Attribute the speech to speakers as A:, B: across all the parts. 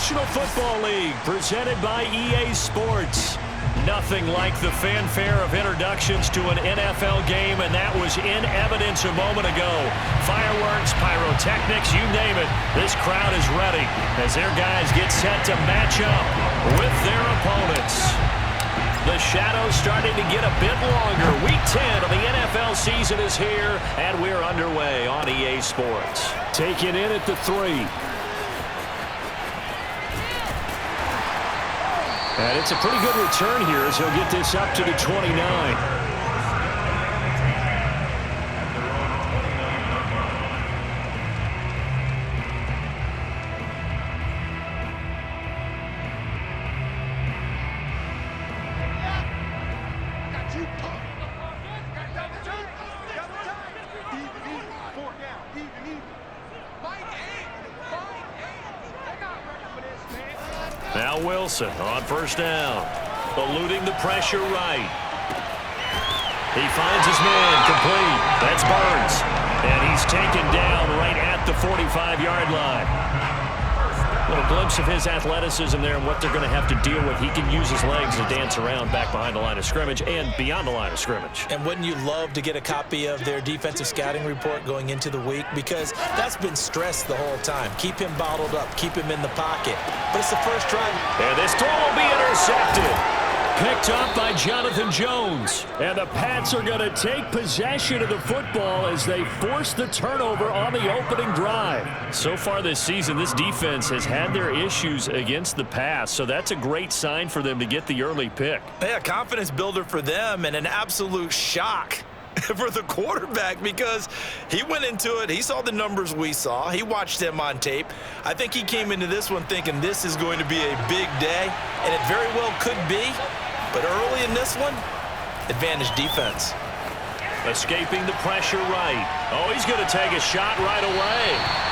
A: National Football League, presented by EA Sports. Nothing like the fanfare of introductions to an NFL game, and that was in evidence a moment ago. Fireworks, pyrotechnics, you name it. This crowd is ready as their guys get set to match up with their opponents. The shadow's starting to get a bit longer. Week 10 of the NFL season is here, and we're underway on EA Sports. Taken in at the 3. And it's a pretty good return here as he'll get this up to the 29. Now Wilson on first down, eluding the pressure right. He finds his man complete. That's Burns. And he's taken down right at the 45-yard line. A little glimpse of his athleticism there and what they're going to have to deal with. He can use his legs to dance around back behind the line of scrimmage and beyond the line of scrimmage.
B: And wouldn't you love to get a copy of their defensive scouting report going into the week? Because that's been stressed the whole time. Keep him bottled up. Keep him in the pocket. But it's the first drive.
A: And this throw will be intercepted. Picked up by Jonathan Jones. And the Pats are going to take possession of the football as they force the turnover on the opening drive. So far this season, this defense has had their issues against the pass, so that's a great sign for them to get the early pick.
B: Yeah, confidence builder for them and an absolute shock for the quarterback because he went into it. He saw the numbers we saw. He watched them on tape. I think he came into this one thinking this is going to be a big day, and it very well could be. But early in this one, advantage defense.
A: Escaping the pressure right. Oh, he's going to take a shot right away.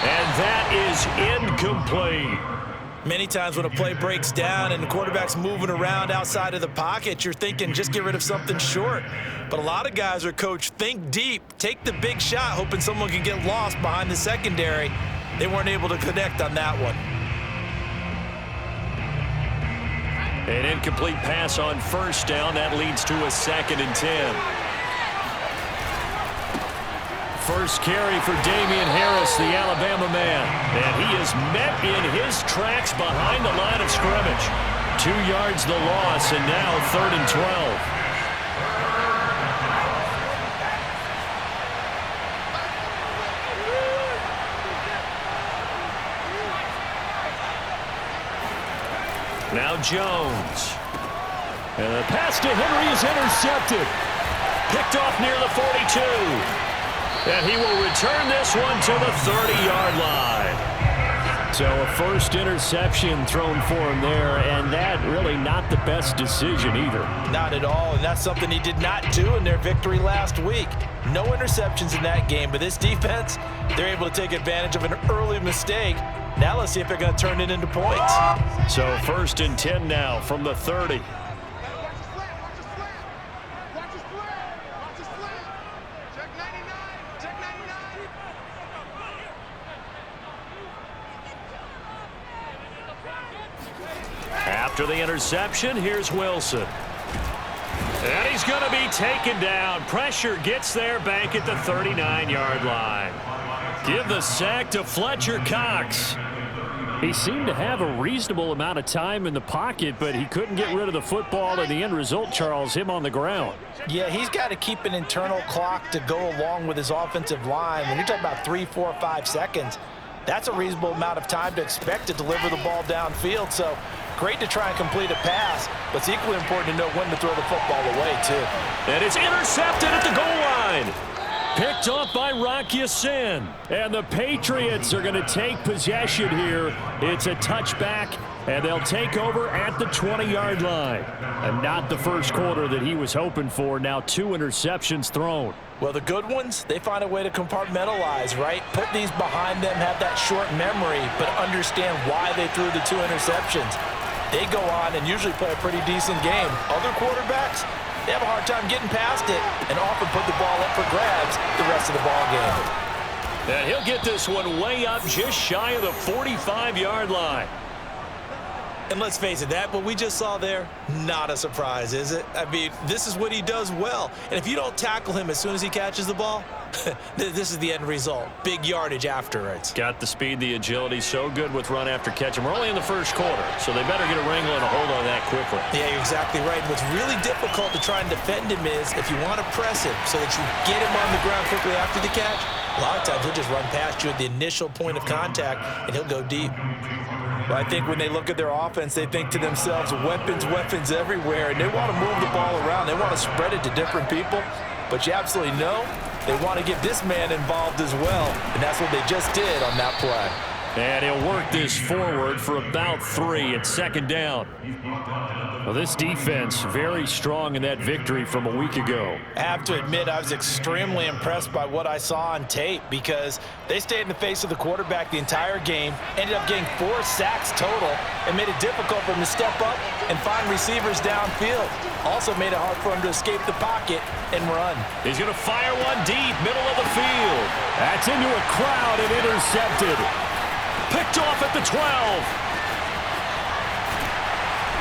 A: And that is incomplete.
B: Many times when a play breaks down and the quarterback's moving around outside of the pocket, you're thinking just get rid of something short. But a lot of guys are coached, think deep, take the big shot, hoping someone can get lost behind the secondary. They weren't able to connect on that one.
A: An incomplete pass on first down. That leads to a 2nd and 10. First carry for Damian Harris, the Alabama man. And he is met in his tracks behind the line of scrimmage. 2 yards the loss, and now 3rd and 12. Now Jones. And the pass to Henry is intercepted. Picked off near the 42. And he will return this one to the 30-yard line. So a first interception thrown for him there, and that really not the best decision either.
B: Not at all, and that's something he did not do in their victory last week. No interceptions in that game, but this defense, they're able to take advantage of an early mistake. Now let's see if they're going to turn it into points.
A: So 1st and 10 now from the 30. After the interception, here's Wilson. And he's going to be taken down. Pressure gets there back at the 39-yard line. Give the sack to Fletcher Cox. He seemed to have a reasonable amount of time in the pocket, but he couldn't get rid of the football, and the end result, Charles, him on the ground.
B: Yeah, he's got to keep an internal clock to go along with his offensive line. When you're talking about 3, 4, 5 seconds, that's a reasonable amount of time to expect to deliver the ball downfield. So great to try and complete a pass, but it's equally important to know when to throw the football away, too.
A: And it's intercepted at the goal line. Picked off by Rock Ya-Sin. And the Patriots are going to take possession here. It's a touchback, and they'll take over at the 20-yard line. And not the first quarter that he was hoping for. Now 2 interceptions thrown.
B: Well, the good ones, they find a way to compartmentalize, right? Put these behind them, have that short memory, but understand why they threw the 2 interceptions. They go on and usually play a pretty decent game. Other quarterbacks, they have a hard time getting past it and often put the ball up for grabs the rest of the ball game.
A: And he'll get this one way up just shy of the 45-yard line.
B: And let's face it, what we just saw there, not a surprise, is it? I mean, this is what he does well. And if you don't tackle him as soon as he catches the ball, this is the end result. Big yardage afterwards.
A: Got the speed, the agility, so good with run after catch. And we're only in the first quarter, so they better get a wrangle and a hold on that quickly.
B: Yeah, you're exactly right. What's really difficult to try and defend him is if you want to press him so that you get him on the ground quickly after the catch, a lot of times he'll just run past you at the initial point of contact, and he'll go deep. Well, I think when they look at their offense, they think to themselves, weapons, weapons everywhere, and they want to move the ball around. They want to spread it to different people, but you absolutely know they want to get this man involved as well, and that's what they just did on that play.
A: And he'll work this forward for about 3 at second down. Well, this defense very strong in that victory from a week ago.
B: I have to admit I was extremely impressed by what I saw on tape because they stayed in the face of the quarterback the entire game, ended up getting 4 sacks total, and made it difficult for him to step up and find receivers downfield. Also made it hard for him to escape the pocket and run.
A: He's going to fire one deep, middle of the field. That's into a crowd and intercepted. Picked off at the 12.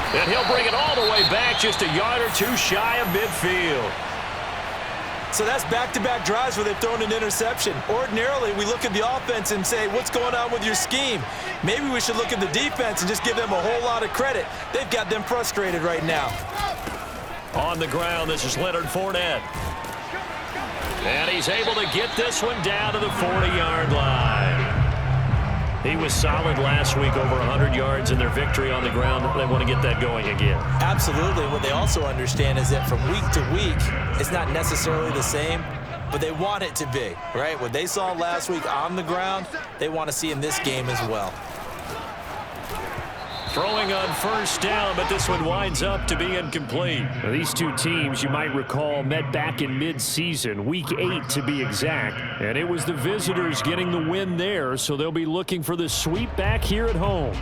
A: And he'll bring it all the way back just a yard or 2 shy of midfield.
B: So that's back-to-back drives where they've thrown an interception. Ordinarily, we look at the offense and say, what's going on with your scheme? Maybe we should look at the defense and just give them a whole lot of credit. They've got them frustrated right now.
A: On the ground, this is Leonard Fournette. And he's able to get this one down to the 40-yard line. He was solid last week, over 100 yards in their victory on the ground. They want to get that going again.
B: Absolutely. What they also understand is that from week to week, it's not necessarily the same, but they want it to be, right? What they saw last week on the ground, they want to see in this game as well.
A: Throwing on first down, but this one winds up to be incomplete. Now, these two teams, you might recall, met back in mid-season, week 8 to be exact. And it was the visitors getting the win there, so they'll be looking for the sweep back here at home.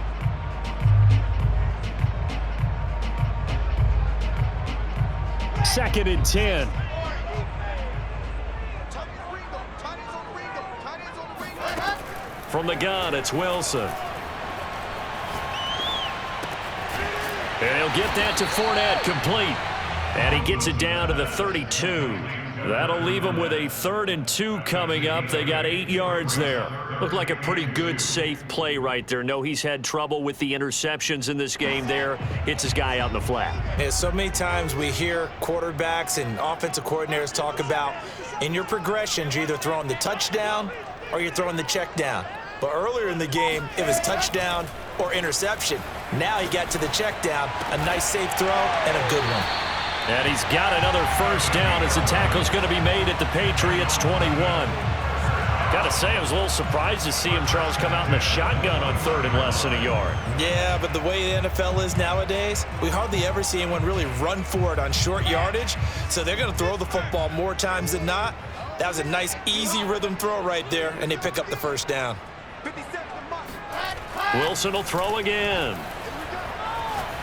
A: Second and 10. From the gun, it's Wilson. And he'll get that to Fournette, complete. And he gets it down to the 32. That'll leave him with a 3rd and 2 coming up. They got 8 yards there. Looked like a pretty good, safe play right there. No, he's had trouble with the interceptions in this game there. Hits his guy out in the flat.
B: Yeah, so many times we hear quarterbacks and offensive coordinators talk about in your progressions, you're either throwing the touchdown or you're throwing the check down. But earlier in the game, it was touchdown or interception. Now he got to the check down, a nice safe throw, and a good one.
A: And he's got another first down as the tackle's going to be made at the Patriots 21. Got to say, I was a little surprised to see him, Charles, come out in a shotgun on 3rd and less than a yard.
B: Yeah, but the way the NFL is nowadays, we hardly ever see anyone really run for it on short yardage. So they're going to throw the football more times than not. That was a nice, easy rhythm throw right there, and they pick up the first down.
A: Wilson will throw again.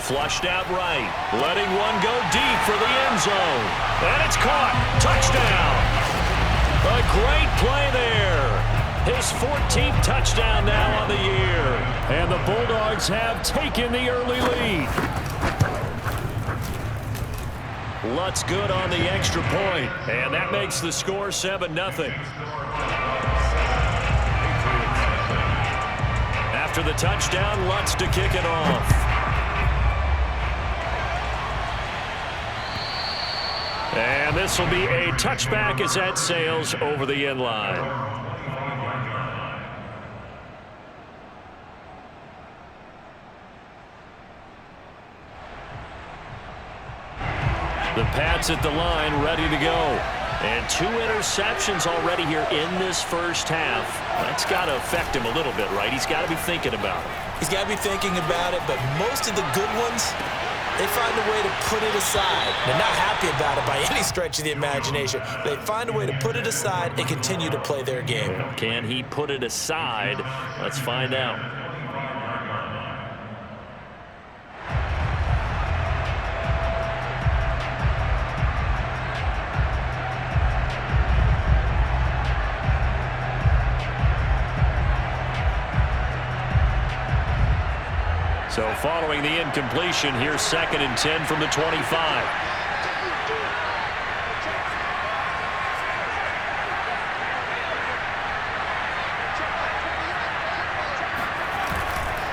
A: Flushed out right. Letting one go deep for the end zone. And it's caught. Touchdown. A great play there. His 14th touchdown now on the year. And the Bulldogs have taken the early lead. Lutz good on the extra point. And that makes the score 7-0. After the touchdown, Lutz to kick it off. And this will be a touchback as that sails over the end line. The Pats at the line, ready to go. And 2 interceptions already here in this first half. That's got to affect him a little bit, right? He's got to be thinking about it.
B: He's got to be thinking about it, but most of the good ones, they find a way to put it aside. They're not happy about it by any stretch of the imagination. They find a way to put it aside and continue to play their game.
A: Can he put it aside? Let's find out. So following the incompletion. Here's 2nd and 10 from the 25.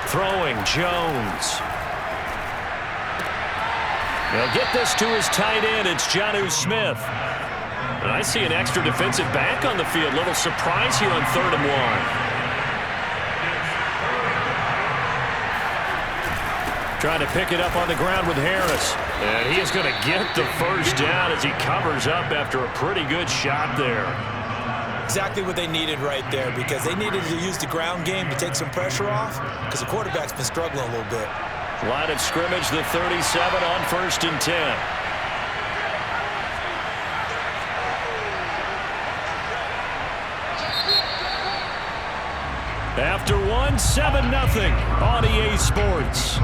A: Throwing, Jones. They'll get this to his tight end. It's Jonnu Smith. And I see an extra defensive back on the field. Little surprise here on 3rd and 1. Trying to pick it up on the ground with Harris. And he is going to get the first down as he covers up after a pretty good shot there.
B: Exactly what they needed right there, because they needed to use the ground game to take some pressure off, because the quarterback's been struggling a little bit.
A: Line of scrimmage, the 37 on 1st and 10. After 1, 7-0 on EA Sports.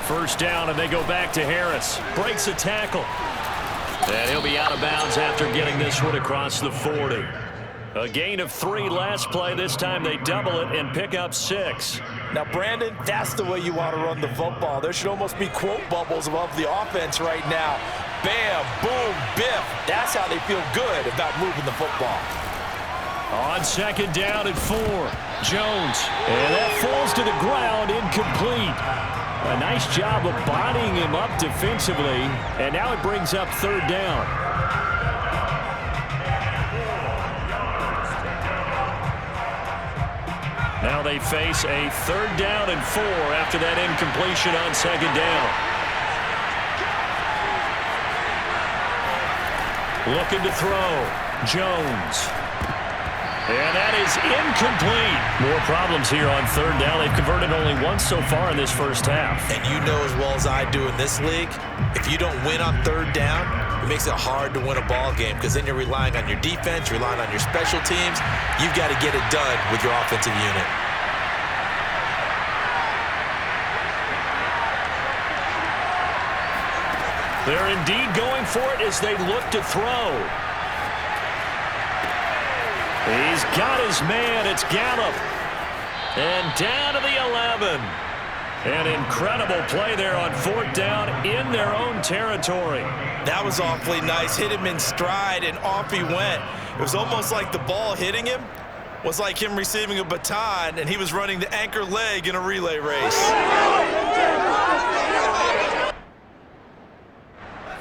A: First down, and they go back to Harris. Breaks a tackle. And he'll be out of bounds after getting this one across the 40. A gain of 3 last play. This time they double it and pick up 6.
B: Now, Brandon, that's the way you want to run the football. There should almost be quote bubbles above the offense right now. Bam, boom, biff. That's how they feel good about moving the football.
A: On 2nd down and 4, Jones. And that falls to the ground, incomplete. A nice job of bodying him up defensively, and now it brings up 3rd down. Now they face a 3rd down and 4 after that incompletion on 2nd down. Looking to throw, Jones. And that is incomplete. More problems here on 3rd down. They've converted only once so far in this first half.
B: And you know as well as I do in this league, if you don't win on 3rd down, it makes it hard to win a ball game, because then you're relying on your defense, you're relying on your special teams. You've got to get it done with your offensive unit.
A: They're indeed going for it as they look to throw. He's got his man. It's Gallup. And down to the 11. An incredible play there on 4th down in their own territory.
B: That was awfully nice. Hit him in stride, and off he went. It was almost like the ball hitting him was like him receiving a baton, and he was running the anchor leg in a relay race.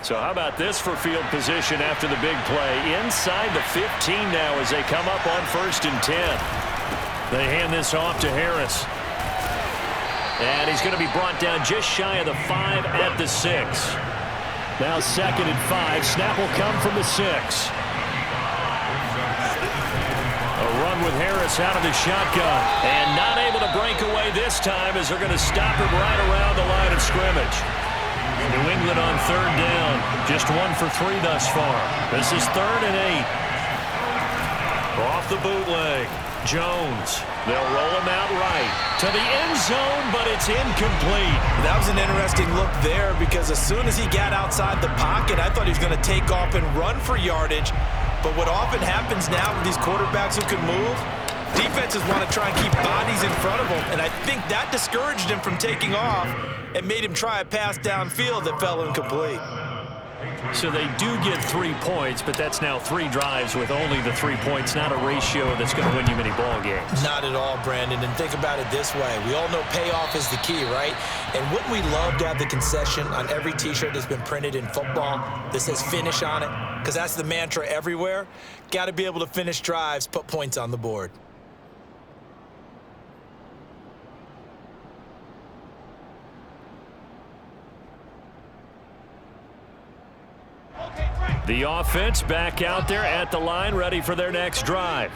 A: So how about this for field position after the big play? Inside the 15 now as they come up on 1st and 10. They hand this off to Harris. And he's going to be brought down just shy of the 5 at the 6. Now 2nd and 5. Snap will come from the 6. A run with Harris out of the shotgun. And not able to break away this time as they're going to stop him right around the line of scrimmage. New England on 3rd down. Just 1 for 3 thus far. This is 3rd and 8. Off the bootleg. Jones. They'll roll him out right to the end zone, but it's incomplete.
B: That was an interesting look there, because as soon as he got outside the pocket, I thought he was going to take off and run for yardage. But what often happens now with these quarterbacks who can move, defenses want to try and keep bodies in front of them, and I think that discouraged him from taking off and made him try a pass downfield that fell incomplete.
A: So they do get 3 points, but that's now 3 drives with only the 3 points, not a ratio that's going to win you many ball games.
B: Not at all, Brandon, and think about it this way. We all know payoff is the key, right? And wouldn't we love to have the concession on every T-shirt that's been printed in football that says finish on it? Because that's the mantra everywhere. Got to be able to finish drives, put points on the board. The offense back out there at the line, ready for their next drive.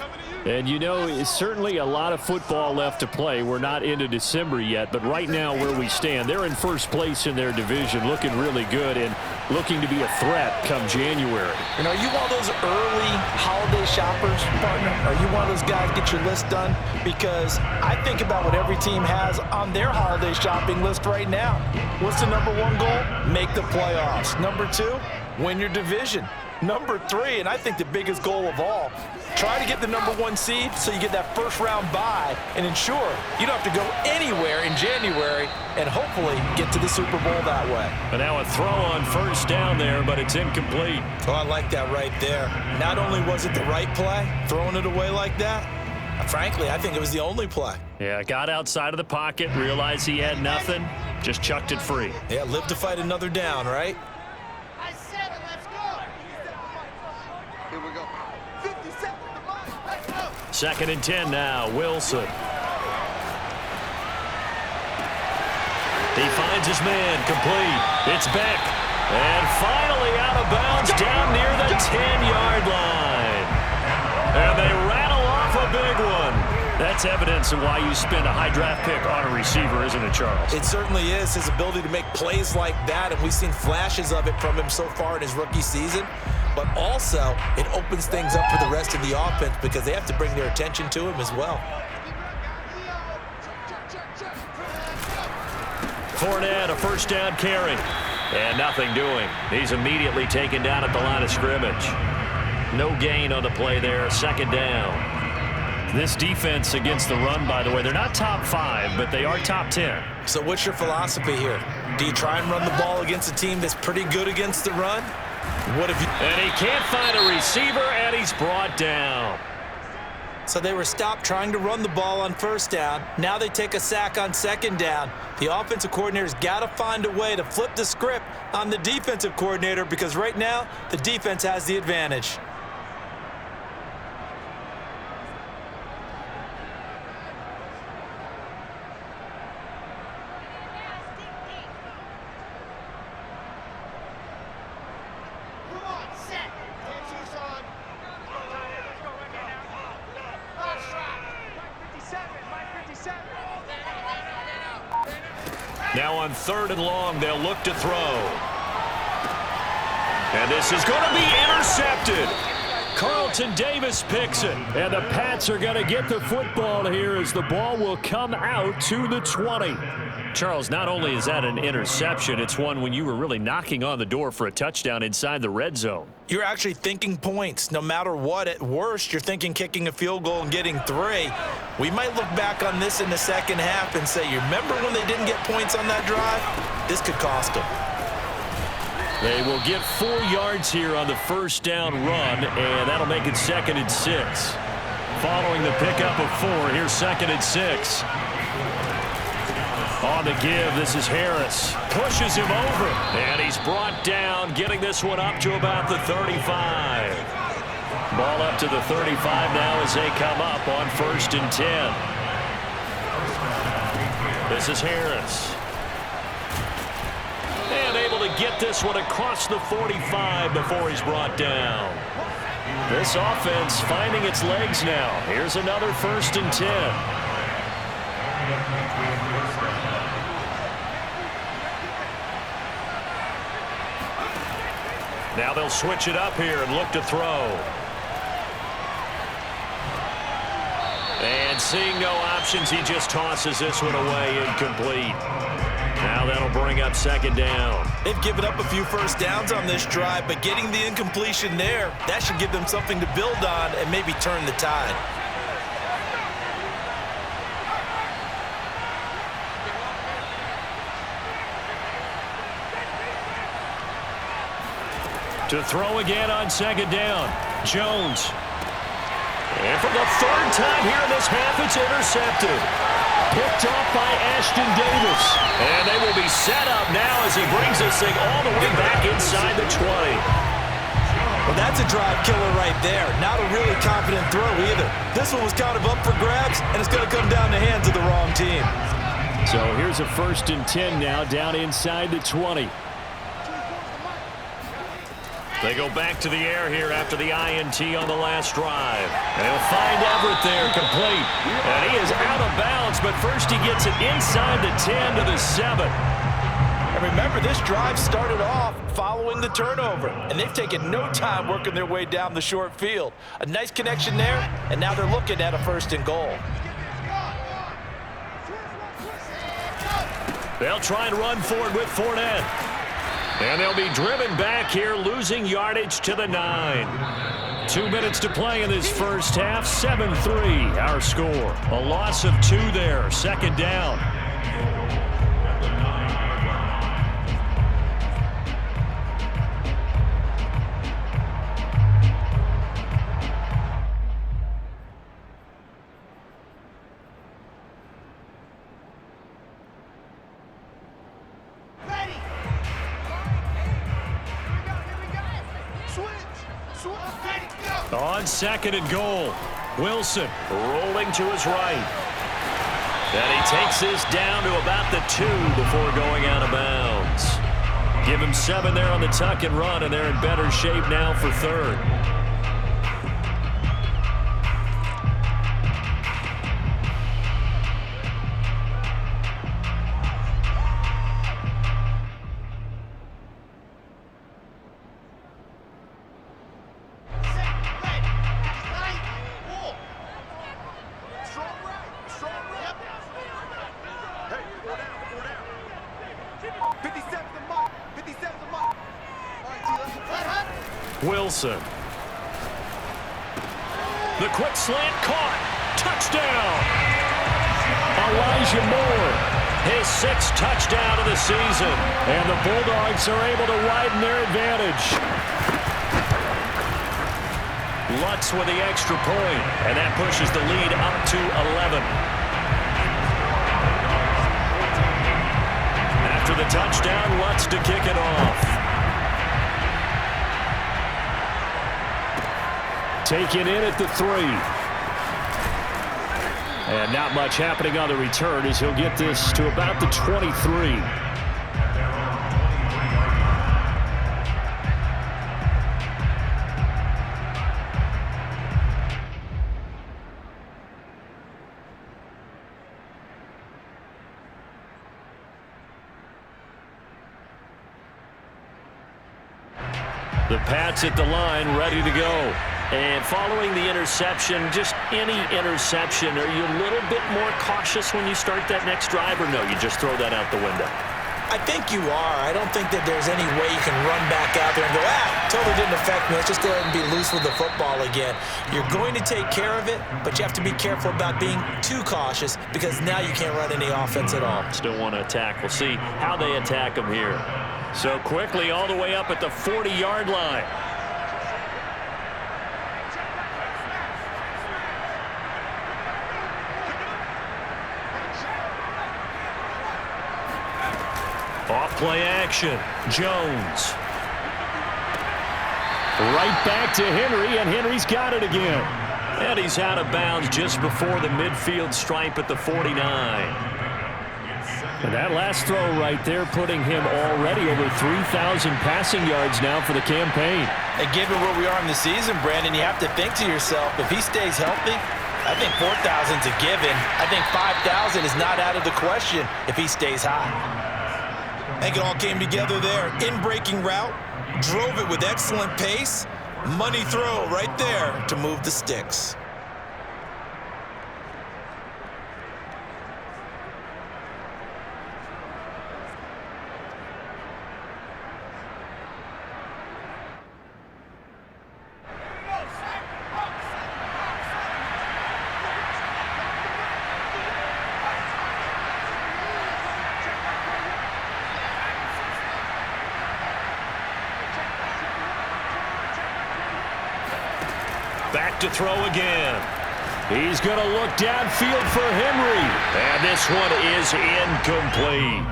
A: And you know, it's certainly a lot of football left to play. We're not into December yet, but right now where we stand, they're in first place in their division, looking really good and looking to be a threat come January.
B: You know, are you one of those early holiday shoppers, partner? Are you one of those guys get your list done? Because I think about what every team has on their holiday shopping list right now. What's the number one goal? Make the playoffs. Number two, win your division. Number three, and I think the biggest goal of all, try to get the number one seed so you get that first round bye and ensure you don't have to go anywhere in January and hopefully get to the Super Bowl that way.
A: And now a throw on first down there, but it's incomplete.
B: Oh, I like that right there. Not only was it the right play, throwing it away like that, frankly, I think it was the only play.
A: Yeah, got outside of the pocket, realized he had nothing, just chucked it free.
B: Yeah, live to fight another down, right?
A: Second and 10 now, Wilson. He finds his man, complete. It's Beck. And finally out of bounds down near the 10-yard line. And they rattle off a big one. That's evidence of why you spend a high draft pick on a receiver, isn't it, Charles?
B: It certainly is. His ability to make plays like that, and we've seen flashes of it from him so far in his rookie season. But also, it opens things up for the rest of the offense because they have to bring their attention to him as well.
A: Fournette, a first down carry. And nothing doing. He's immediately taken down at the line of scrimmage. No gain on the play there. Second down. This defense against the run, by the way, they're not top 5, but they are top 10.
B: So what's your philosophy here? Do you try and run the ball against a team that's pretty good against the run? What if you...
A: And he can't find a receiver, and he's brought down.
B: So they were stopped trying to run the ball on first down. Now they take a sack on second down. The offensive coordinator's got to find a way to flip the script on the defensive coordinator because right now the defense has the advantage.
A: Now on third and long, they'll look to throw. And this is going to be intercepted. Carlton Davis picks it. And the Pats are going to get the football here as the ball will come out to the 20. Charles, not only is that an interception, it's one when you were really knocking on the door for a touchdown inside the red zone.
B: You're actually thinking points. No matter what, at worst, you're thinking kicking a field goal and getting 3. We might look back on this in the second half and say, you remember when they didn't get points on that drive? This could cost them.
A: They will get 4 yards here on the first down run, and that'll make it 2nd and 6. Following the pickup of 4, here's 2nd and 6. On the give, this is Harris. Pushes him over, and he's brought down, getting this one up to about the 35. Ball up to the 35 now as they come up on 1st and 10. This is Harris. And able to get this one across the 45 before he's brought down. This offense finding its legs now. Here's another 1st and 10. Now they'll switch it up here and look to throw. And seeing no options, he just tosses this one away, incomplete. Now that'll bring up 2nd down.
B: They've given up a few first downs on this drive, but getting the incompletion there, that should give them something to build on and maybe turn the tide.
A: To throw again on 2nd down. Jones. And for the 3rd time here in this half, it's intercepted. Picked off by Ashton Davis. And they will be set up now as he brings this thing all the way back inside the 20.
B: Well, that's a drive killer right there. Not a really confident throw either. This one was kind of up for grabs, and it's going to come down the hands of the wrong team.
A: So here's a 1st and 10 now down inside the 20. They go back to the air here after the INT on the last drive. They'll find Everett there, complete. And he is out of bounds, but first he gets it inside the 10 to the 7.
B: And remember, this drive started off following the turnover, and they've taken no time working their way down the short field. A nice connection there, and now they're looking at a 1st and goal.
A: They'll try and run forward with Fournette. And they'll be driven back here, losing yardage to the 9. 2 minutes to play in this first half. 7-3 our score. A loss of 2 there. 2nd down. On 2nd and goal, Wilson rolling to his right. And he takes this down to about the 2 before going out of bounds. Give him 7 there on the tuck and run, and they're in better shape now for 3rd. Wilson. The quick slant caught. Touchdown. Elijah Moore. His 6th touchdown of the season. And the Bulldogs are able to widen their advantage. Lutz with the extra point. And that pushes the lead up to 11. After the touchdown, Lutz to kick it off. Taken in at the 3. And not much happening on the return as he'll get this to about the 23. The Pats at the line, ready to go. And following the interception, just any interception, are you a little bit more cautious when you start that next drive, or no, you just throw that out the window?
B: I think you are. I don't think that there's any way you can run back out there and go, totally didn't affect me. Let's just go ahead and be loose with the football again. You're going to take care of it, but you have to be careful about being too cautious because now you can't run any offense at all.
A: Still want to attack. We'll see how they attack them here. So quickly all the way up at the 40-yard line. Off-play action. Jones. Right back to Henry, and Henry's got it again. And he's out of bounds just before the midfield stripe at the 49. And that last throw right there putting him already over 3,000 passing yards now for the campaign.
B: And given where we are in the season, Brandon, you have to think to yourself, if he stays healthy, I think 4,000's a given. I think 5,000 is not out of the question if he stays high. I think it all came together there. In-breaking route, drove it with excellent pace. Money throw right there to move the sticks.
A: Back to throw again. He's going to look downfield for Henry. And this one is incomplete.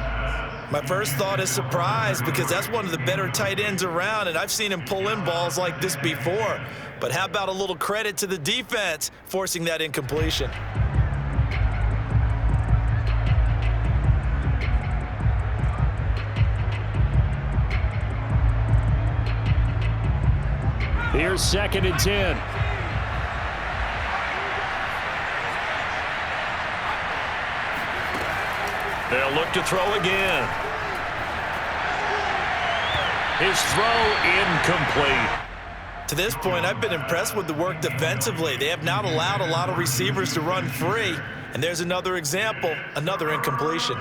B: My first thought is surprise because that's one of the better tight ends around, and I've seen him pull in balls like this before. But how about a little credit to the defense forcing that incompletion?
A: Here's 2nd and 10. They'll look to throw again. His throw incomplete.
B: To this point, I've been impressed with the work defensively. They have not allowed a lot of receivers to run free. And there's another example, another incompletion.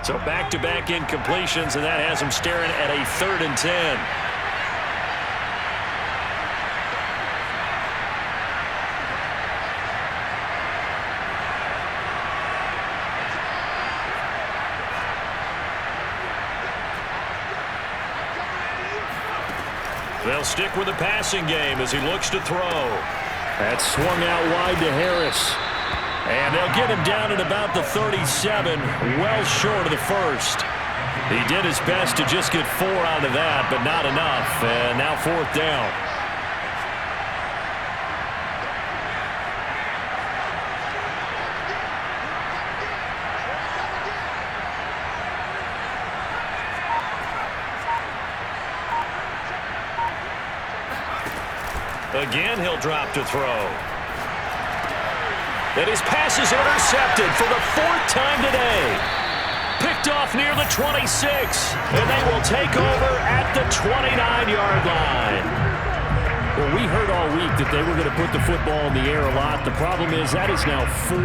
A: So back-to-back incompletions, and that has him staring at a 3rd and 10. They'll stick with the passing game as he looks to throw. That's swung out wide to Harris. And they'll get him down at about the 37, well short of the first. He did his best to just get 4 out of that, but not enough. And now 4th down. Again, he'll drop to throw. And his pass is intercepted for the 4th time today. Picked off near the 26. And they will take over at the 29-yard line. Well, we heard all week that they were going to put the football in the air a lot. The problem is that is now 4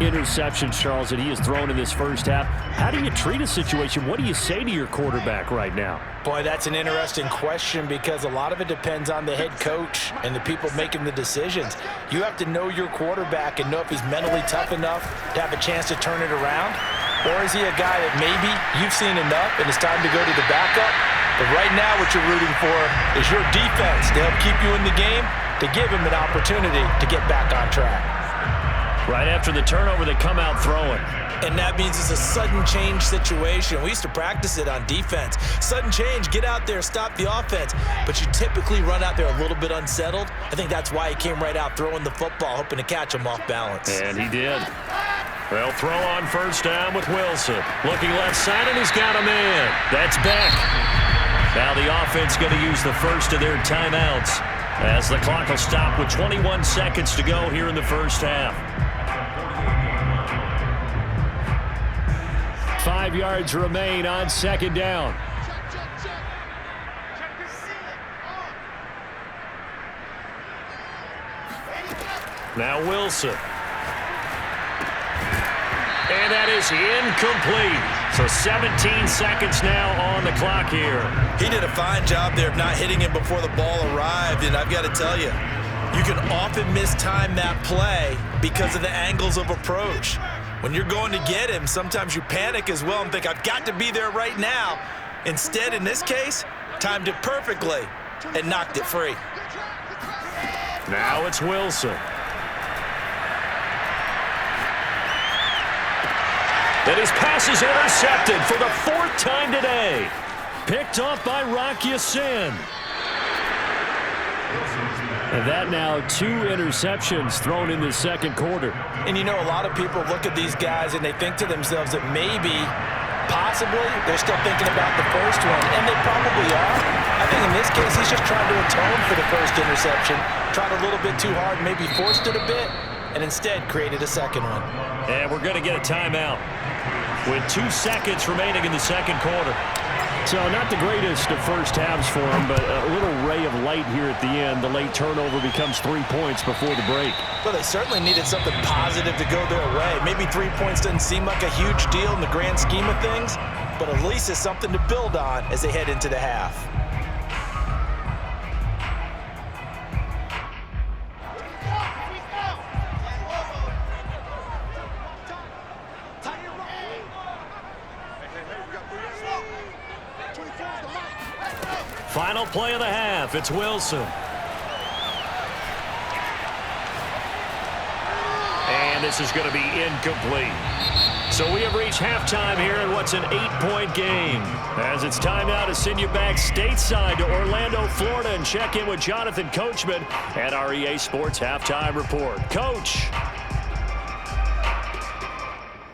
A: interceptions, Charles, that he has thrown in this first half. How do you treat a situation? What do you say to your quarterback right now?
B: Boy, that's an interesting question because a lot of it depends on the head coach and the people making the decisions. You have to know your quarterback and know if he's mentally tough enough to have a chance to turn it around. Or is he a guy that maybe you've seen enough and it's time to go to the backup? But right now what you're rooting for is your defense to help keep you in the game, to give him an opportunity to get back on track.
A: Right after the turnover, they come out throwing.
B: And that means it's a sudden change situation. We used to practice it on defense. Sudden change, get out there, stop the offense. But you typically run out there a little bit unsettled. I think that's why he came right out throwing the football, hoping to catch him off balance.
A: And he did. They'll throw on 1st down with Wilson. Looking left side, and he's got a man. That's Beck. Now the offense going to use the first of their timeouts as the clock will stop with 21 seconds to go here in the first half. 5 yards remain on 2nd down. Now Wilson. And that is incomplete. So 17 seconds now on the clock here.
B: He did a fine job there of not hitting him before the ball arrived, and I've got to tell you, you can often mistime that play because of the angles of approach. When you're going to get him, sometimes you panic as well and think, I've got to be there right now. Instead, in this case, timed it perfectly and knocked it free.
A: Now it's Wilson. And his pass is intercepted for the 4th time today. Picked off by Rock Ya-Sin. And that now 2 interceptions thrown in the 2nd quarter.
B: And you know, a lot of people look at these guys and they think to themselves that maybe, possibly, they're still thinking about the first one. And they probably are. I think in this case, he's just trying to atone for the first interception. Tried a little bit too hard, maybe forced it a bit, and instead created a second one.
A: And we're going to get a timeout with 2 seconds remaining in the 2nd quarter. So not the greatest of first halves for him, but a little ray of light here at the end. The late turnover becomes 3 points before the break.
B: Well, they certainly needed something positive to go their way. Maybe 3 points doesn't seem like a huge deal in the grand scheme of things, but at least it's something to build on as they head into the half.
A: Final play of the half. It's Wilson. And this is going to be incomplete. So we have reached halftime here in what's an 8-point game. As it's time now to send you back stateside to Orlando, Florida, and check in with Jonathan Coachman at our EA Sports Halftime Report. Coach.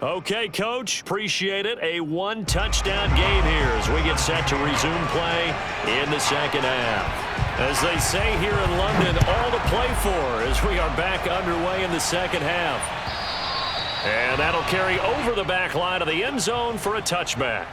A: Okay, Coach, appreciate it. A one-touchdown game here as we get set to resume play in the second half. As they say here in London, all to play for as we are back underway in the second half. And that'll carry over the back line of the end zone for a touchback.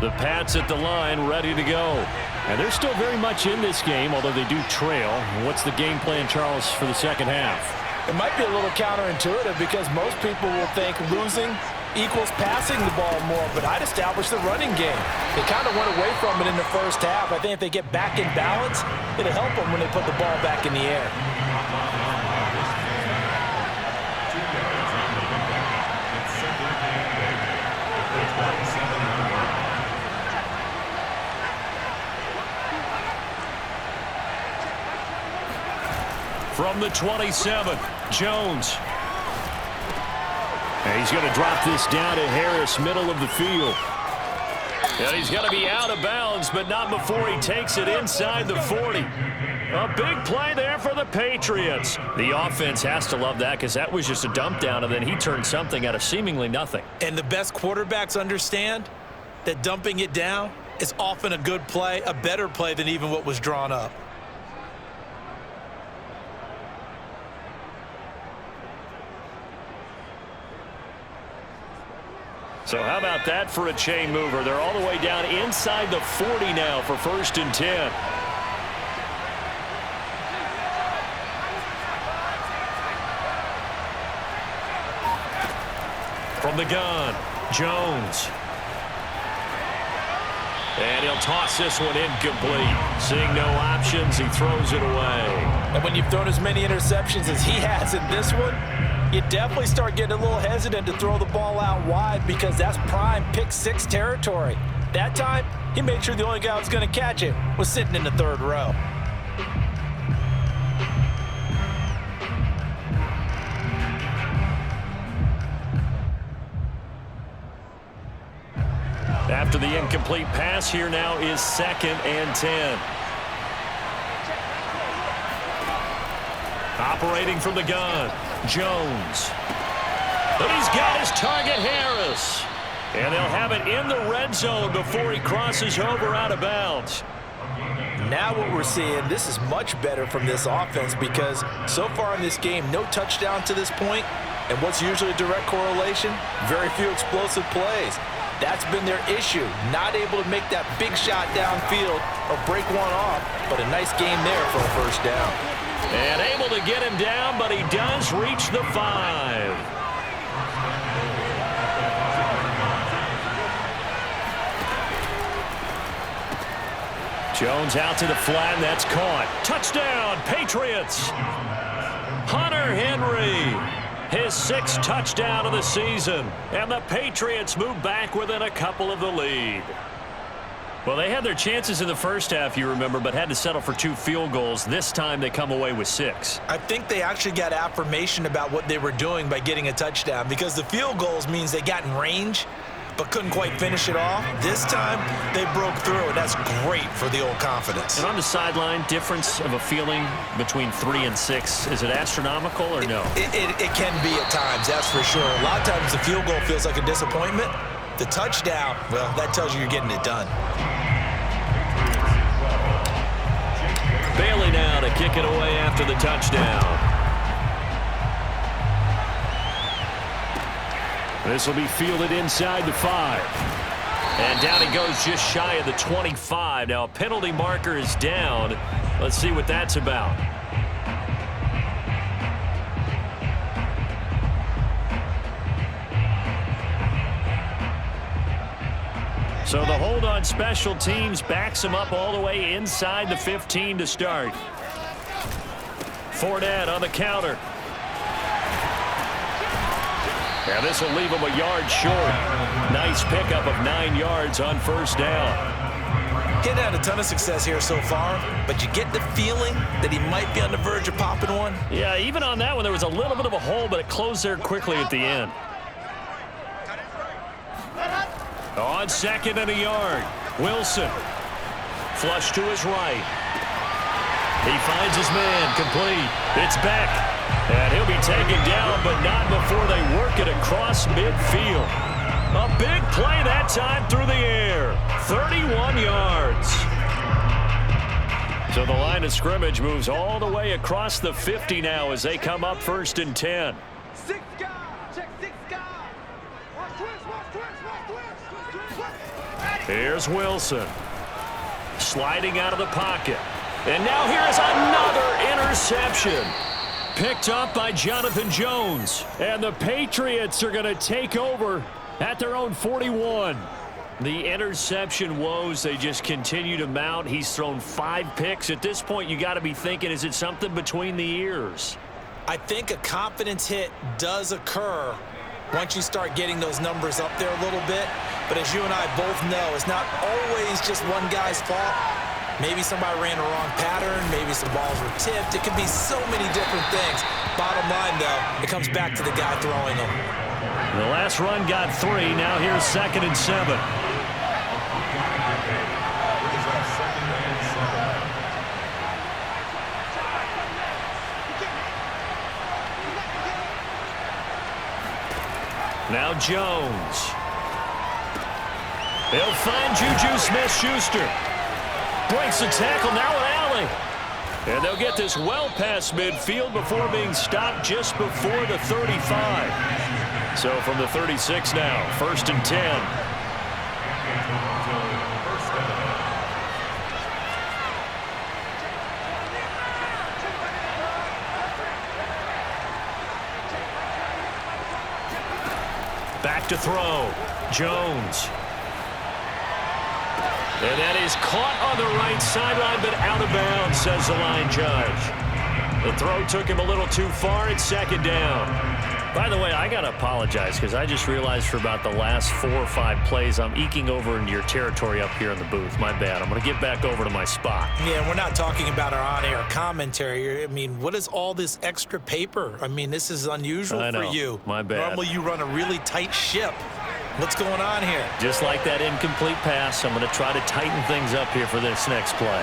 A: The Pats at the line, ready to go. And they're still very much in this game, although they do trail. What's the game plan, Charles, for the second half?
B: It might be a little counterintuitive because most people will think losing equals passing the ball more, but I'd establish the running game. They kind of went away from it in the first half. I think if they get back in balance, it'll help them when they put the ball back in the air.
A: From the 27, Jones. And he's going to drop this down to Harris, middle of the field. And he's going to be out of bounds, but not before he takes it inside the 40. A big play there for the Patriots. The offense has to love that because that was just a dump down, and then he turned something out of seemingly nothing.
B: And the best quarterbacks understand that dumping it down is often a good play, a better play than even what was drawn up.
A: So how about that for a chain mover? They're all the way down inside the 40 now for 1st and 10. From the gun, Jones. And he'll toss this one incomplete. Seeing no options, he throws it away.
B: And when you've thrown as many interceptions as he has in this one, you definitely start getting a little hesitant to throw the ball out wide because that's prime pick six territory. That time, he made sure the only guy who was going to catch it was sitting in the third row.
A: After the incomplete pass, here now is 2nd and 10. Operating from the gun, Jones. But he's got his target, Harris. And they'll have it in the red zone before he crosses over out of bounds.
B: Now what we're seeing, this is much better from this offense because so far in this game, no touchdown to this point, and what's usually a direct correlation? Very few explosive plays. That's been their issue, not able to make that big shot downfield or break one off, but a nice game there for a first down.
A: And able to get him down, but he does reach the 5. Jones out to the flat, and that's caught. Touchdown, Patriots. Hunter Henry, his 6th touchdown of the season. And the Patriots move back within a couple of the lead. Well, they had their chances in the first half, you remember, but had to settle for 2 field goals. This time they come away with 6.
B: I think they actually got affirmation about what they were doing by getting a touchdown because the field goals means they got in range but couldn't quite finish it off. This time, they broke through, and that's great for the old confidence.
A: And on the sideline, difference of a feeling between 3 and 6, is it astronomical or no?
B: It can be at times, that's for sure. A lot of times the field goal feels like a disappointment. The touchdown, well, that tells you you're getting it done.
A: Bailey now to kick it away after the touchdown. This will be fielded inside the 5. And down he goes just shy of the 25. Now a penalty marker is down. Let's see what that's about. So the hold on special teams backs him up all the way inside the 15 to start. Fournette on the counter. And this will leave him a yard short. Nice pickup of 9 yards on first down.
B: He's had a ton of success here so far, but you get the feeling that he might be on the verge of popping one.
A: Yeah, even on that one, there was a little bit of a hole, but it closed there quickly at the end. On 2nd and a yard. Wilson. Flush to his right. He finds his man, complete. It's Beck. And he'll be taken down, but not before they work it across midfield. A big play that time through the air. 31 yards. So the line of scrimmage moves all the way across the 50 now as they come up 1st and 10. Here's Wilson. Sliding out of the pocket. And now here's another interception. Picked up by Jonathan Jones. And the Patriots are going to take over at their own 41. The interception woes, they just continue to mount. He's thrown 5 picks. At this point, you got to be thinking, is it something between the ears?
B: I think a confidence hit does occur once you start getting those numbers up there a little bit. But as you and I both know, it's not always just one guy's fault. Maybe somebody ran a wrong pattern. Maybe some balls were tipped. It could be so many different things. Bottom line, though, it comes back to the guy throwing them.
A: The last run got 3. Now here's 2nd and 7. Now Jones. They'll find Juju Smith-Schuster. Breaks the tackle, now an alley. And they'll get this well past midfield before being stopped just before the 35. So from the 36 now, 1st and 10. Back to throw. Jones. And that is caught on the right sideline, but out of bounds, says the line judge. The throw took him a little too far. It's 2nd down. By the way, I got to apologize because I just realized for about the last 4 or 5 plays, I'm eking over into your territory up here in the booth. My bad. I'm going to get back over to my spot.
B: Yeah, we're not talking about our on-air commentary. I mean, what is all this extra paper? I mean, this is unusual for you.
A: My bad.
B: Normally you run a really tight ship. What's going on here?
A: Just like that incomplete pass, I'm going to try to tighten things up here for this next play.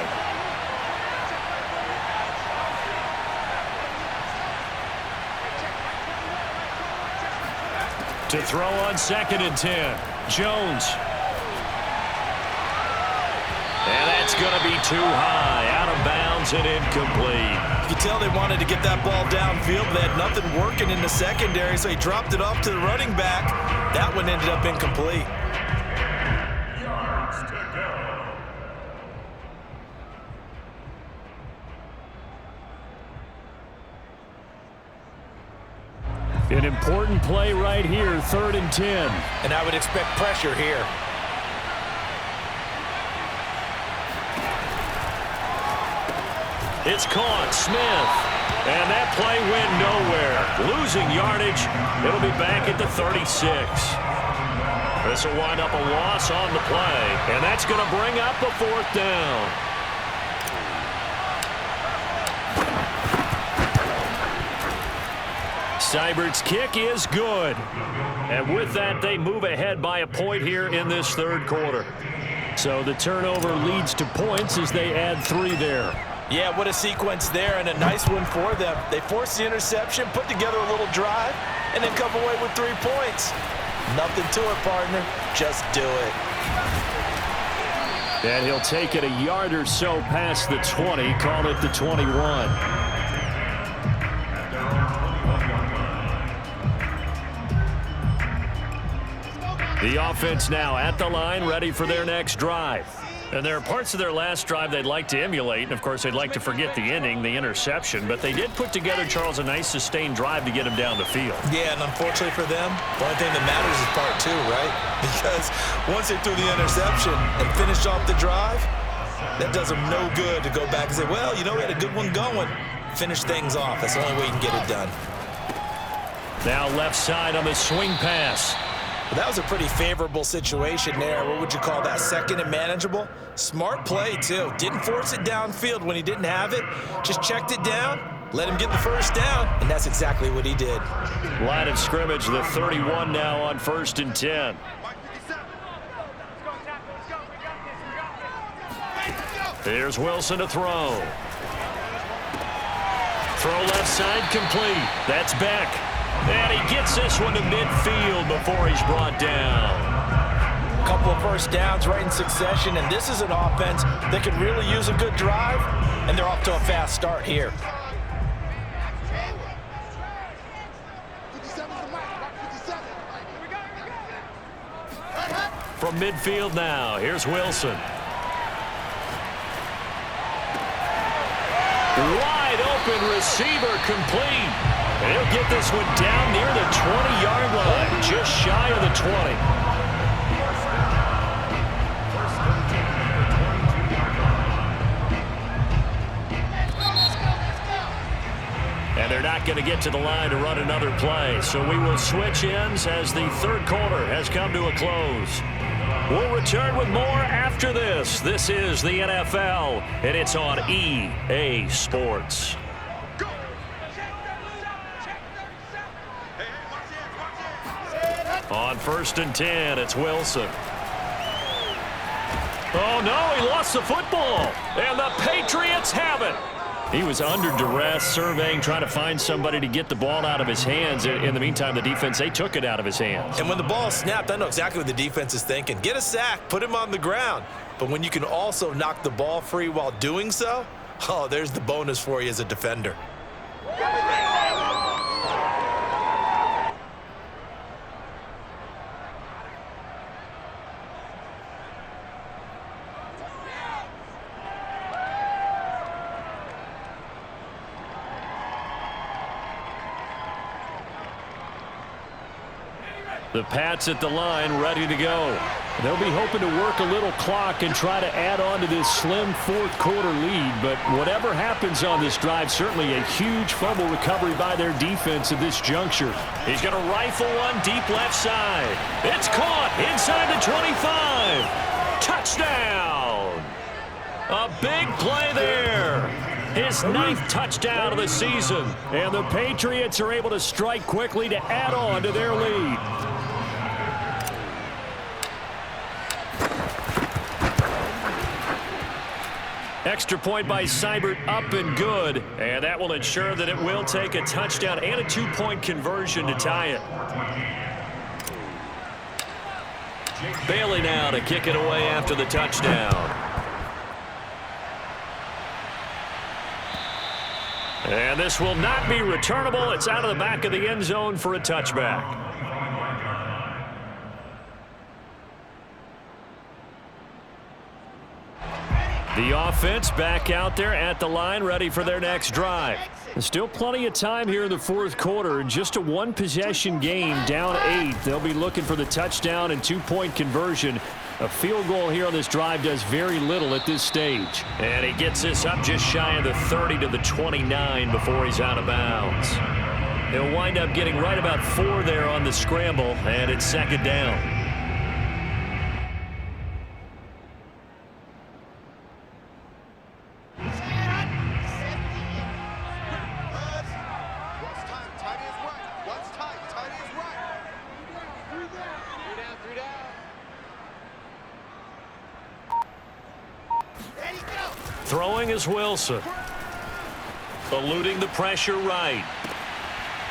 A: To throw on 2nd and 10. Jones. And that's going to be too high. Out of bounds and incomplete.
B: You can tell they wanted to get that ball downfield. They had nothing working in the secondary, so he dropped it off to the running back. That one ended up incomplete.
A: An important play right here, 3rd and 10.
B: And I would expect pressure here.
A: It's caught, Smith. And that play went nowhere. Losing yardage. It'll be back at the 36. This will wind up a loss on the play. And that's going to bring up a 4th down. Seibert's kick is good. And with that, they move ahead by a point here in this 3rd quarter. So the turnover leads to points as they add 3 there.
B: Yeah, what a sequence there, and a nice one for them. They forced the interception, put together a little drive, and then come away with 3 points. Nothing to it, partner. Just do it.
A: And he'll take it a yard or so past the 20, call it the 21. The offense now at the line, ready for their next drive. And there are parts of their last drive they'd like to emulate, and of course they'd like to forget the ending, the interception, but they did put together, Charles, a nice sustained drive to get him down the field.
B: Yeah, and unfortunately for them, the only thing that matters is part 2, right? Because once they threw the interception and finished off the drive, that does them no good to go back and say, well, you know, we had a good one going. Finish things off. That's the only way you can get it done.
A: Now left side on the swing pass.
B: Well, that was a pretty favorable situation there. What would you call that? 2nd and manageable? Smart play, too. Didn't force it downfield when he didn't have it. Just checked it down, let him get the 1st down, and that's exactly what he did.
A: Line of scrimmage, the 31 now on 1st and 10. Here's Wilson to throw. Throw left side complete. That's Beck. And he gets this one to midfield before he's brought down.
B: A couple of first downs right in succession, and this is an offense that could really use a good drive, and they're off to a fast start here.
A: From midfield now, here's Wilson. Wide open receiver complete. And he'll get this one down near the 20-yard line, just shy of the 20. And they're not going to get to the line to run another play. So we will switch ends as the third quarter has come to a close. We'll return with more after this. This is the NFL, and it's on EA Sports. On 1st and 10, it's Wilson. Oh, no, he lost the football, and the Patriots have it. He was under duress, surveying, trying to find somebody to get the ball out of his hands. In the meantime, the defense, they took it out of his hands.
B: And when the ball snapped, I know exactly what the defense is thinking. Get a sack, put him on the ground. But when you can also knock the ball free while doing so, oh, there's the bonus for you as a defender.
A: The Pats at the line, ready to go. They'll be hoping to work a little clock and try to add on to this slim fourth quarter lead. But whatever happens on this drive, certainly a huge fumble recovery by their defense at this juncture. He's going to rifle one deep left side. It's caught inside the 25. Touchdown. A big play there. His 9th touchdown of the season. And the Patriots are able to strike quickly to add on to their lead. Extra point by Seibert, up and good. And that will ensure that it will take a touchdown and a 2-point conversion to tie it. Bailey now to kick it away after the touchdown. And this will not be returnable. It's out of the back of the end zone for a touchback. The offense back out there at the line, ready for their next drive. There's still plenty of time here in the fourth quarter. Just a one-possession game, down 8. They'll be looking for the touchdown and 2-point conversion. A field goal here on this drive does very little at this stage. And he gets this up just shy of the 30 to the 29 before he's out of bounds. He'll wind up getting right about 4 there on the scramble, and it's second down. Throwing is Wilson. Eluding the pressure right.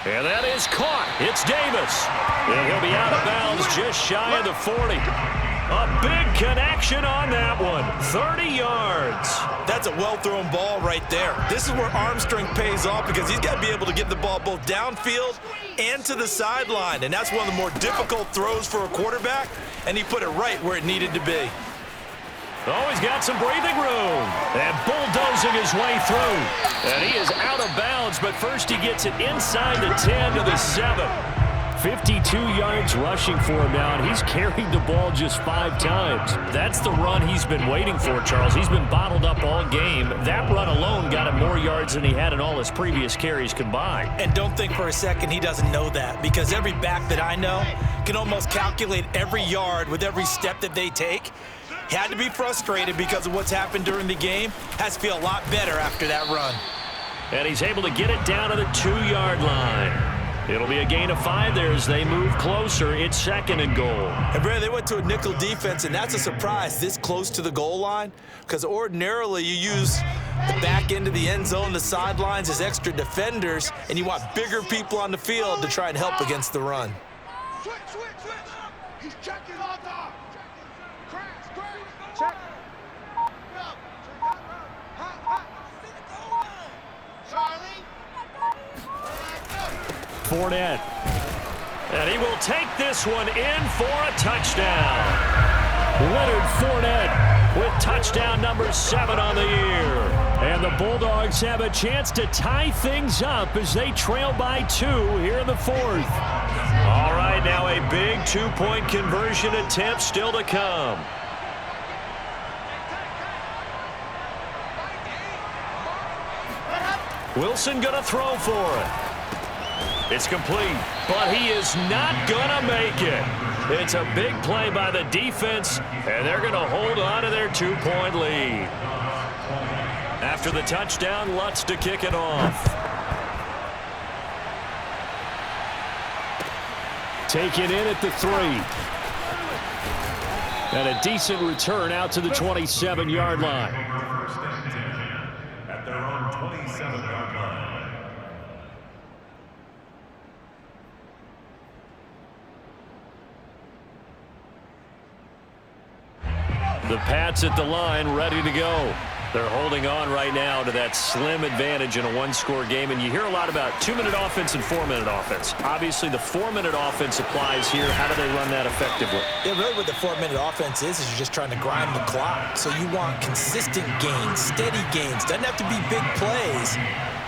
A: And that is caught. It's Davis. And he'll be out of bounds just shy of the 40. A big connection on that one. 30 yards.
B: That's a well-thrown ball right there. This is where arm strength pays off because he's got to be able to get the ball both downfield and to the sideline. And that's one of the more difficult throws for a quarterback. And he put it right where it needed to be.
A: Oh, he's got some breathing room. And bulldozing his way through. And he is out of bounds, but first he gets it inside the 10 to the 7. 52 yards rushing for him now, and he's carried the ball just 5 times. That's the run he's been waiting for, Charles. He's been bottled up all game. That run alone got him more yards than he had in all his previous carries combined.
B: And don't think for a second he doesn't know that, because every back that I know can almost calculate every yard with every step that they take. He had to be frustrated because of what's happened during the game. Has to feel a lot better after that run.
A: And he's able to get it down to the 2-yard line. It'll be a gain of 5 there as they move closer. It's second and goal.
B: And Brad, they went to a nickel defense, and that's a surprise this close to the goal line, because ordinarily you use the back end of the end zone, the sidelines as extra defenders, and you want bigger people on the field to try and help against the run.
C: Switch. He's checking on top. Check. Charlie.
A: Fournette. And he will take this one in for a touchdown. Leonard Fournette with touchdown number 7 on the year. And the Bulldogs have a chance to tie things up as they trail by 2 here in the 4th. All right, now a big 2-point conversion attempt still to come. Wilson going to throw for it. It's complete, but he is not going to make it. It's a big play by the defense, and they're going to hold on to their 2-point lead. After the touchdown, Lutz to kick it off. Taken in at the 3. And a decent return out to the 27-yard line.
D: At their own 27-yard line.
A: The Pats at the line, ready to go. They're holding on right now to that slim advantage in a 1-score game, and you hear a lot about 2-minute offense and 4-minute offense. Obviously, the 4-minute offense applies here. How do they run that effectively?
B: Yeah, really what the 4-minute offense is you're just trying to grind the clock. So you want consistent gains, steady gains. Doesn't have to be big plays,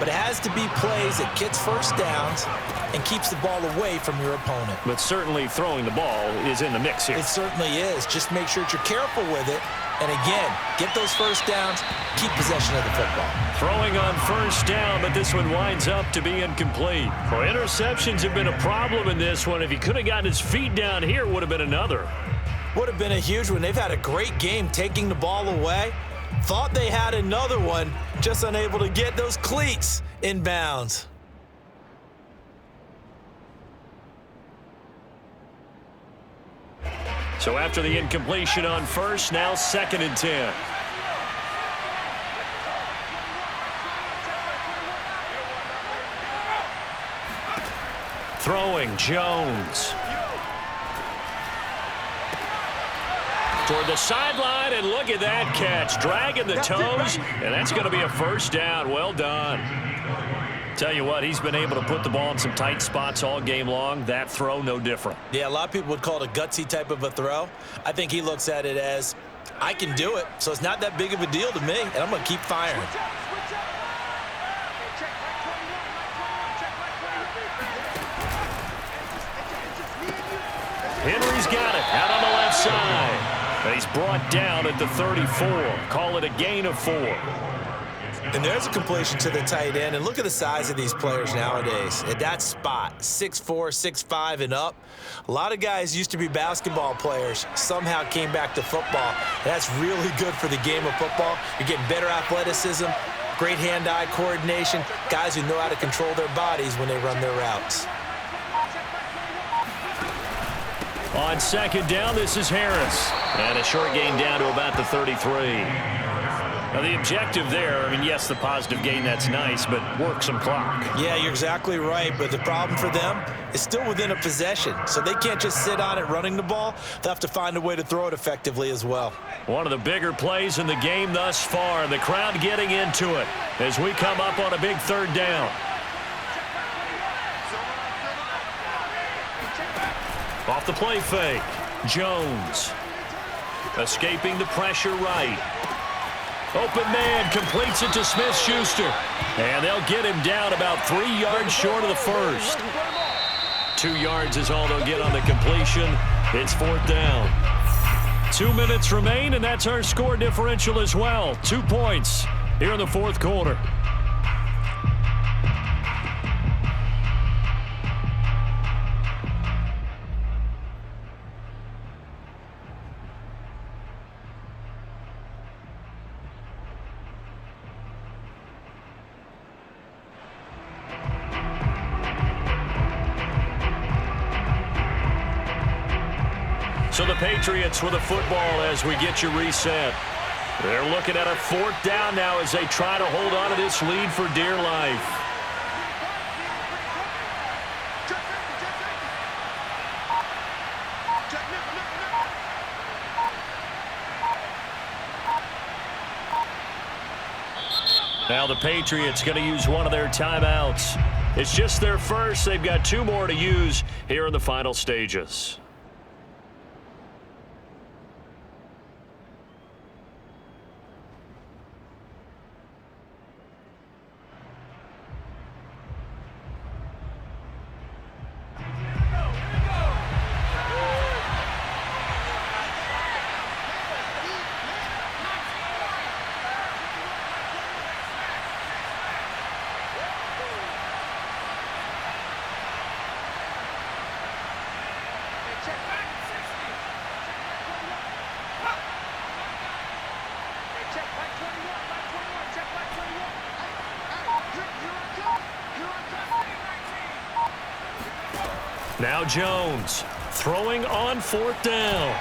B: but it has to be plays that gets first downs and keeps the ball away from your opponent.
A: But certainly throwing the ball is in the mix here.
B: It certainly is. Just make sure that you're careful with it. And again, get those first downs, keep possession of the football.
A: Throwing on first down, but this one winds up to be incomplete. Well, interceptions have been a problem in this one. If he could have gotten his feet down here, it would have been another.
B: Would have been a huge one. They've had a great game taking the ball away. Thought they had another one, just unable to get those cleats in bounds.
A: So after the incompletion on first, now 2nd and 10. Throwing, Jones. Toward the sideline, and look at that catch. Dragging the toes, and that's going to be a first down. Well done. Tell you what, he's been able to put the ball in some tight spots all game long. That throw, no different.
B: Yeah, a lot of people would call it a gutsy type of a throw. I think he looks at it as, I can do it, so it's not that big of a deal to me, and I'm going to keep firing.
A: Henry's got it out on the left side. And he's brought down at the 34. Call it a gain of 4.
B: And there's a completion to the tight end. And look at the size of these players nowadays. At that spot, 6'4", 6'5", and up. A lot of guys used to be basketball players, somehow came back to football. And that's really good for the game of football. You're getting better athleticism, great hand-eye coordination, guys who know how to control their bodies when they run their routes.
A: On 2nd down, this is Harris. And a short gain down to about the 33. Now, the objective there, I mean, yes, the positive gain, that's nice, but work some clock.
B: Yeah, you're exactly right, but the problem for them is still within a possession, so they can't just sit on it running the ball. They'll have to find a way to throw it effectively as well.
A: One of the bigger plays in the game thus far. The crowd getting into it as we come up on a big 3rd down. Off the play fake, Jones. Escaping the pressure right. Open man completes it to Smith-Schuster. And they'll get him down about 3 yards short of the first. 2 yards is all they'll get on the completion. It's 4th down. 2 minutes remain, and that's our score differential as well. 2 points here in the 4th quarter. So the Patriots with a football as we get you reset. They're looking at a 4th down now as they try to hold on to this lead for dear life. Now the Patriots going to use one of their timeouts. It's just their first. They've got 2 more to use here in the final stages. Now Jones throwing on 4th down.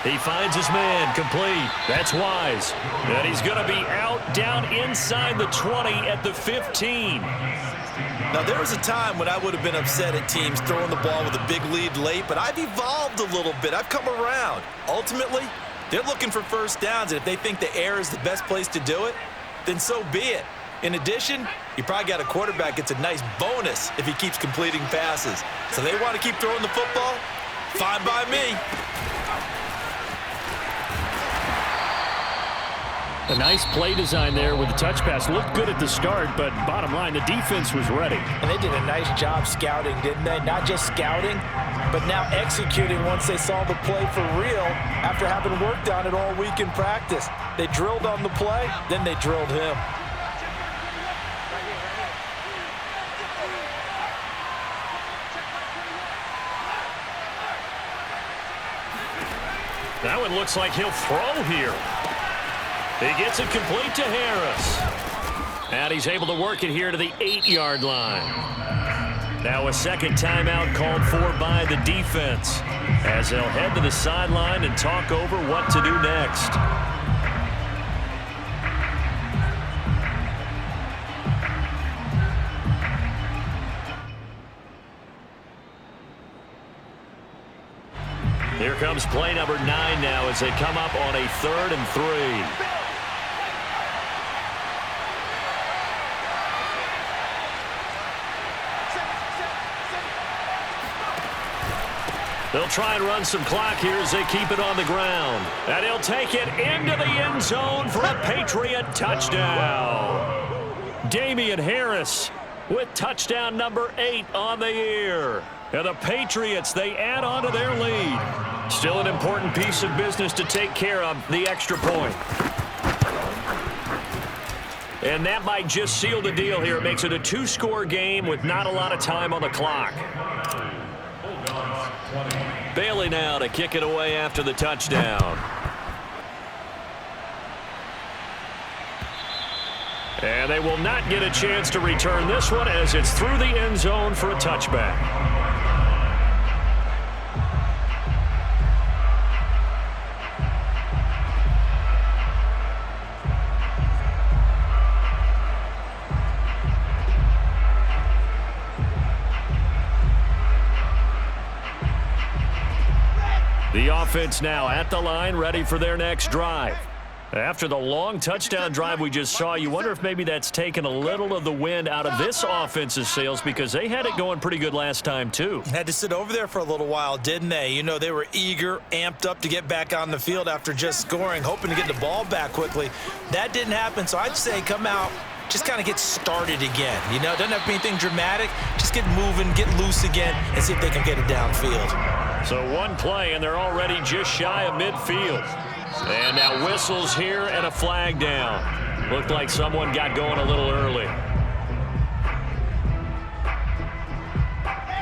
A: He finds his man, complete. That's Wise. And he's going to be out down inside the 20 at the 15.
B: Now, there was a time when I would have been upset at teams throwing the ball with a big lead late, but I've evolved a little bit. I've come around. Ultimately, they're looking for first downs, and if they think the air is the best place to do it, then so be it. In addition, you probably got a quarterback gets a nice bonus if he keeps completing passes. So they want to keep throwing the football? Fine by me.
A: A nice play design there with the touch pass. Looked good at the start, but bottom line, the defense was ready.
B: And they did a nice job scouting, didn't they? Not just scouting, but now executing once they saw the play for real after having worked on it all week in practice. They drilled on the play, then they drilled him.
A: That one looks like he'll throw here. He gets it complete to Harris. And he's able to work it here to the 8-yard line. Now a second timeout called for by the defense as they'll head to the sideline and talk over what to do next. Here comes play number 9 now as they come up on a 3rd and 3. They'll try and run some clock here as they keep it on the ground. And he'll take it into the end zone for a Patriot touchdown. Damian Harris with touchdown number 8 on the year. And the Patriots, they add on to their lead. Still an important piece of business to take care of, the extra point. And that might just seal the deal here. It makes it a 2-score game with not a lot of time on the clock. Bailey now to kick it away after the touchdown. And they will not get a chance to return this one as it's through the end zone for a touchback. The offense now at the line, ready for their next drive. After the long touchdown drive we just saw, you wonder if maybe that's taken a little of the wind out of this offense's sails because they had it going pretty good last time too.
B: Had to sit over there for a little while, didn't they? You know, they were eager, amped up to get back on the field after just scoring, hoping to get the ball back quickly. That didn't happen, so I'd say come out, just kind of get started again. You know, doesn't have to be anything dramatic. Just get moving, get loose again, and see if they can get it downfield.
A: So one play, and they're already just shy of midfield. And now whistles here and a flag down. Looked like someone got going a little early.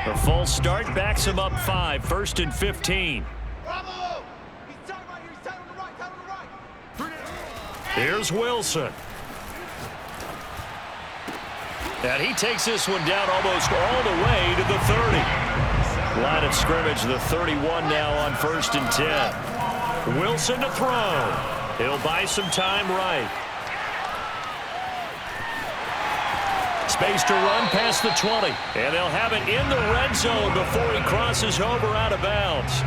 A: The false start backs him up 5, 1st and 15. Here's Wilson. And he takes this one down almost all the way to the 30. Line of scrimmage, the 31 now on 1st and 10. Wilson to throw. He'll buy some time right. Space to run past the 20. And they'll have it in the red zone before he crosses over out of bounds.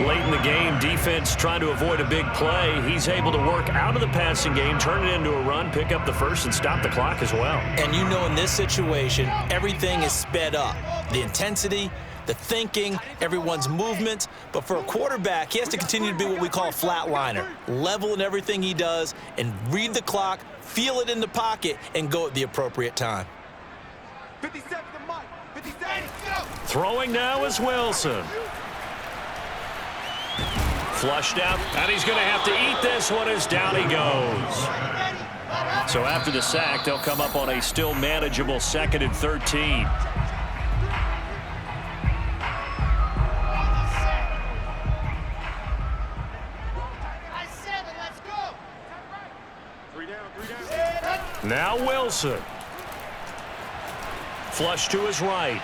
A: Late in the game, defense trying to avoid a big play. He's able to work out of the passing game, turn it into a run, pick up the first, and stop the clock as well.
B: And you know in this situation, everything is sped up. The intensity, the thinking, everyone's movement. But for a quarterback, he has to continue to be what we call a flatliner. Level in everything he does and read the clock, feel it in the pocket, and go at the appropriate time.
C: 57 to Mike. 57. Go.
A: Throwing now is Wilson. Flushed out, and he's going to have to eat this one as down he goes. So after the sack, they'll come up on a still manageable 2nd and 13. Now Wilson. Flush to his right.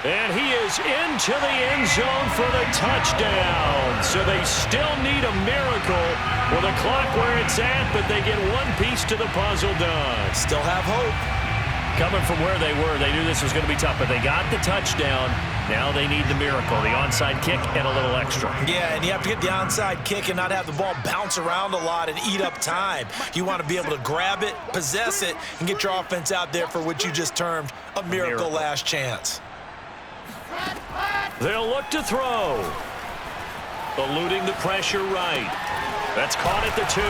A: And he is into the end zone for the touchdown. So they still need a miracle with a clock where it's at, but they get one piece to the puzzle done.
B: Still have hope.
A: Coming from where they were, they knew this was going to be tough, but they got the touchdown. Now they need the miracle, the onside kick and a little extra.
B: Yeah, and you have to get the onside kick and not have the ball bounce around a lot and eat up time. You want to be able to grab it, possess it, and get your offense out there for what you just termed a miracle last chance.
A: They'll look to throw. Eluding the pressure right. That's caught at the 2.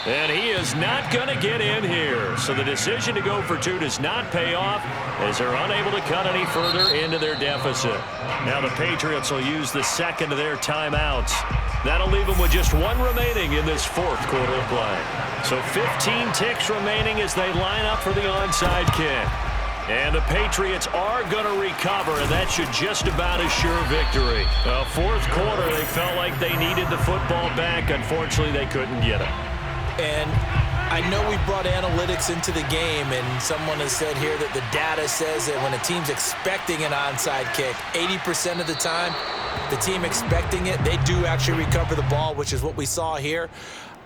A: And he is not going to get in here. So the decision to go for 2 does not pay off as they're unable to cut any further into their deficit. Now the Patriots will use the second of their timeouts. That'll leave them with just 1 remaining in this 4th quarter of play. So 15 ticks remaining as they line up for the onside kick. And the Patriots are going to recover, and that should just about assure victory. 4th quarter, they felt like they needed the football back. Unfortunately, they couldn't get it.
B: And I know we brought analytics into the game, and someone has said here that the data says that when a team's expecting an onside kick, 80% of the time, the team expecting it, they do actually recover the ball, which is what we saw here.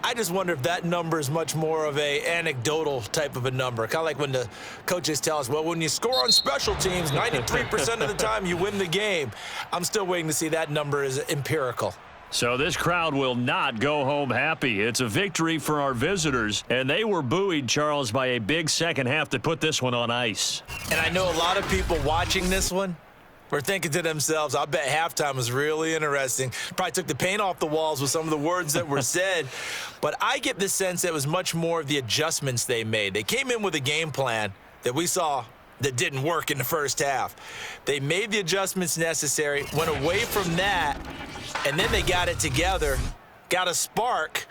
B: I just wonder if that number is much more of a anecdotal type of a number. Kind of like when the coaches tell us, well, when you score on special teams, 93% of the time you win the game. I'm still waiting to see that number is empirical.
A: So this crowd will not go home happy. It's a victory for our visitors, and they were buoyed, Charles, by a big second half to put this one on ice.
B: And I know a lot of people watching this one were thinking to themselves, I bet halftime was really interesting. Probably took the paint off the walls with some of the words that were said. But I get the sense that it was much more of the adjustments they made. They came in with a game plan that we saw that didn't work in the first half. They made the adjustments necessary, went away from that, and then they got it together, got a spark,